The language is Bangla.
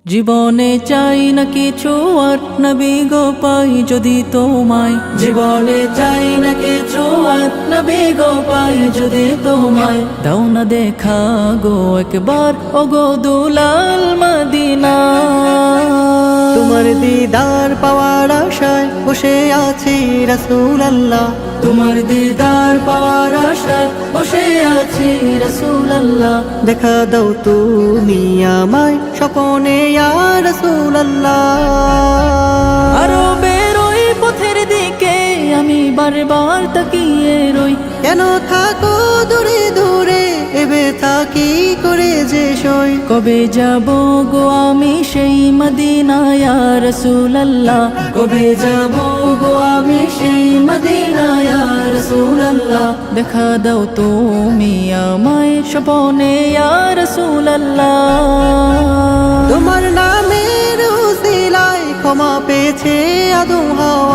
জীবনে চাই না কিছু আর নবী গো পাই যদি তোমায়। জীবনে চাই না কিছু আর নবী গো পাই যদি তোমায়। দাও না দেখা গো একবার ওগো দুলাল মদিনা। তোমার দিদার পাওয়ার আশায় বসে আছি রাসূলুল্লাহ। তোমার দিদার পাওয়ার আশায় বসে আছি রাসূলুল্লাহ। দেখা দাও তুমি আমায় স্বপনে ইয়া রাসূলুল্লাহ। আরো বেরোই পথের দিকে আমি বারবার তাকিয়ে রই। কেন থাকো দূরে দূরে এবে থাকি করে যে সই। কবে যাব গো আমি সেই মদিনায় ইয়া রাসূলুল্লাহ। কবে যাব গো আমি সেই মদিনায় ইয়া রাসূলুল্লাহ। দেখা দাও তুমি আমায় স্বপনে ইয়া রাসূলুল্লাহ। তোমার নামের উসিলায় ক্ষমা পেয়েছে আদম হাওয়া।